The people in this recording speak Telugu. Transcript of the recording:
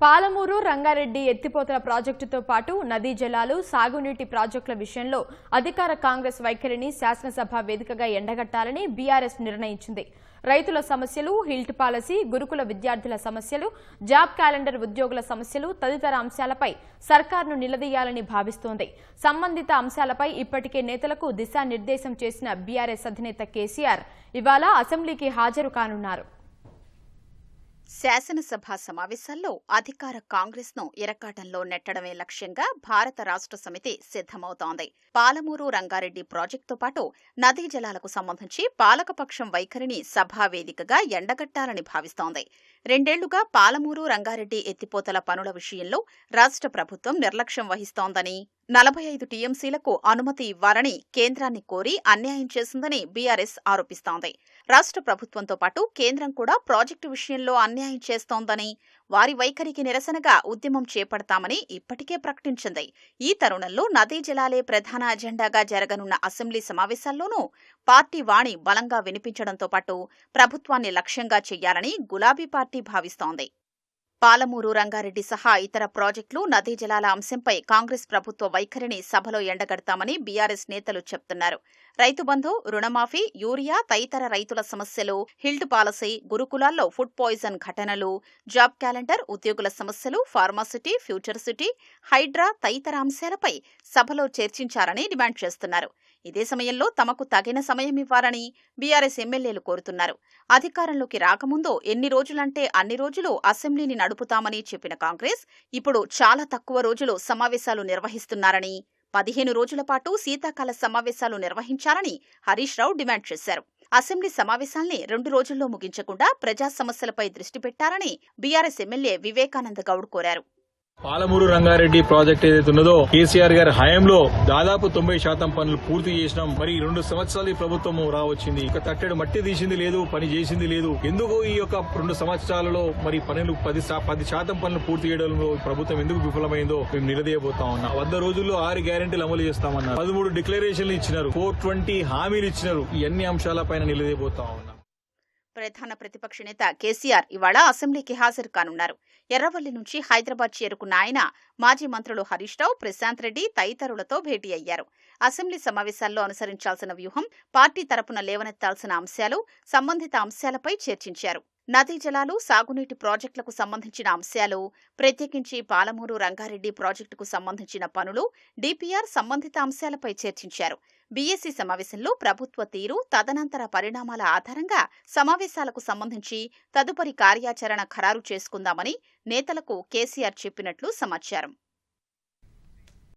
పాలమూరు రంగారెడ్డి ఎత్తిపోతల ప్రాజెక్టుతో పాటు నదీ జలాలు సాగునీటి ప్రాజెక్టుల విషయంలో అధికార కాంగ్రెస్ వైఖరిని శాసనసభ వేదికగా ఎండగట్టాలని బీఆర్ఎస్ నిర్ణయించింది. రైతుల సమస్యలు, హిల్ట్ పాలసీ, గురుకుల విద్యార్థుల సమస్యలు, జాబ్ క్యాలెండర్ ఉద్యోగుల సమస్యలు తదితర అంశాలపై సర్కార్ను నిలదీయాలని భావిస్తోంది. సంబంధిత అంశాలపై ఇప్పటికే నేతలకు దిశానిర్దేశం చేసిన బీఆర్ఎస్ అధినేత కేసీఆర్ ఇవాళ అసెంబ్లీకి హాజరు కానున్నారు. శాసనసభ సమావేశాల్లో అధికార కాంగ్రెస్ ను ఇరకాటంలో నెట్టడమే లక్ష్యంగా భారత రాష్ట్ర సమితి సిద్ధమవుతోంది. పాలమూరు రంగారెడ్డి ప్రాజెక్టుతో పాటు నదీ జలాలకు సంబంధించి పాలకపక్షం వైఖరిని సభా వేదికగా ఎండగట్టాలని భావిస్తోంది. 2 ఏళ్లుగా పాలమూరు రంగారెడ్డి ఎత్తిపోతల పనుల విషయంలో రాష్ట్ర ప్రభుత్వం నిర్లక్ష్యం వహిస్తోందని, 45 టీఎంసీలకు అనుమతి ఇవ్వాలని కేంద్రాన్ని కోరి అన్యాయం చేసిందని బీఆర్ఎస్ ఆరోపిస్తోంది. రాష్ట్ర ప్రభుత్వంతో పాటు కేంద్రం కూడా ప్రాజెక్టు విషయంలో అన్యాయం చేస్తోందని, వారి వైఖరికి నిరసనగా ఉద్యమం చేపడతామని ఇప్పటికే ప్రకటించింది. ఈ తరుణంలో నదీ జలాలే ప్రధాన అజెండాగా జరగనున్న అసెంబ్లీ సమావేశాల్లోనూ పార్టీ వాణి బలంగా వినిపించడంతో పాటు ప్రభుత్వాన్ని లక్ష్యంగా చేయాలని గులాబీ పార్టీ భావిస్తోంది. పాలమూరు రంగారెడ్డి సహా ఇతర ప్రాజెక్టులు, నదీ జలాల అంశంపై కాంగ్రెస్ ప్రభుత్వ వైఖరిని సభలో ఎండగడతామని బీఆర్ఎస్ నేతలు చెప్తున్నారు. రైతు బంధు, రుణమాఫీ, యూరియా తదితర రైతుల సమస్యలు, హిల్ట్ పాలసీ, గురుకులాల్లో ఫుడ్ పాయిజన్ ఘటనలు, జాబ్ క్యాలెండర్ ఉద్యోగుల సమస్యలు, ఫార్మాసిటీ, ఫ్యూచర్ సిటీ, హైడ్రా తదితర అంశాలపై సభలో చర్చించాలని డిమాండ్ చేస్తున్నారు. ఇదే సమయంలో తమకు తగిన సమయం ఇవ్వాలని బీఆర్ఎస్ ఎమ్మెల్యేలు కోరుతున్నారు. అధికారంలోకి రాకముందు ఎన్ని రోజులంటే అన్ని రోజులు అసెంబ్లీని నడుపుతామని చెప్పిన కాంగ్రెస్ ఇప్పుడు చాలా తక్కువ రోజులు సమావేశాలు నిర్వహిస్తున్నారని, 15 రోజుల పాటు శీతాకాల సమావేశాలు నిర్వహించాలని హరీష్ రావు డిమాండ్ చేశారు. అసెంబ్లీ సమావేశాల్ని 2 రోజుల్లో ముగించకుండా ప్రజా సమస్యలపై దృష్టి పెట్టాలని బీఆర్ఎస్ ఎమ్మెల్యే వివేకానంద గౌడ్ కోరారు. పాలమూరు రంగారెడ్డి ప్రాజెక్ట్ ఏదైతే ఉన్నదో కేసీఆర్ గారి హయాంలో దాదాపు 90% పనులు పూర్తి చేసినాం. మరి 2 సంవత్సరాలు ఈ ప్రభుత్వం రావచ్చింది, ఇక తట్టెడు మట్టి తీసింది లేదు, పని చేసింది లేదు. ఎందుకు ఈ యొక్క 2 సంవత్సరాలలో మరి పనులు 10% పనులు పూర్తి చేయడంలో ప్రభుత్వం ఎందుకు విఫలమైందో మేము నిలదీయబోతా ఉన్నాం. 100 రోజుల్లో 6 గ్యారెంటీలు అమలు చేస్తామన్నారు, 13 డిక్లరేషన్లు ఇచ్చినారు, 420 హామీలు ఇచ్చినారు. ఈ అన్ని అంశాలపైన నిలదీయబోతా ఉన్నాం. ప్రధాన ప్రతిపక్ష నేత కేసీఆర్ ఇవాళ అసెంబ్లీకి హాజరు కానున్నారు. ఎర్రవల్లి నుంచి హైదరాబాద్ చేరుకున్న ఆయన మాజీ మంత్రులు హరీష్ రావు, ప్రశాంత్ రెడ్డి తదితరులతో భేటీ అయ్యారు. అసెంబ్లీ సమావేశాల్లో అనుసరించాల్సిన వ్యూహం, పార్టీ తరపున లేవనెత్తాల్సిన అంశాలు, సంబంధిత అంశాలపై చర్చించారు. నదీ జలాలు, సాగునీటి ప్రాజెక్టులకు సంబంధించిన అంశాలు, ప్రత్యేకించి పాలమూరు రంగారెడ్డి ప్రాజెక్టుకు సంబంధించిన పనులు, డీపీఆర్ సంబంధిత అంశాలపై చర్చించారు. బీఏసీ సమావేశంలో ప్రభుత్వ తీరు, తదనంతర పరిణామాల ఆధారంగా సమావేశాలకు సంబంధించి తదుపరి కార్యాచరణ ఖరారు చేసుకుందామని నేతలకు కేసీఆర్ చెప్పినట్లు సమాచారం.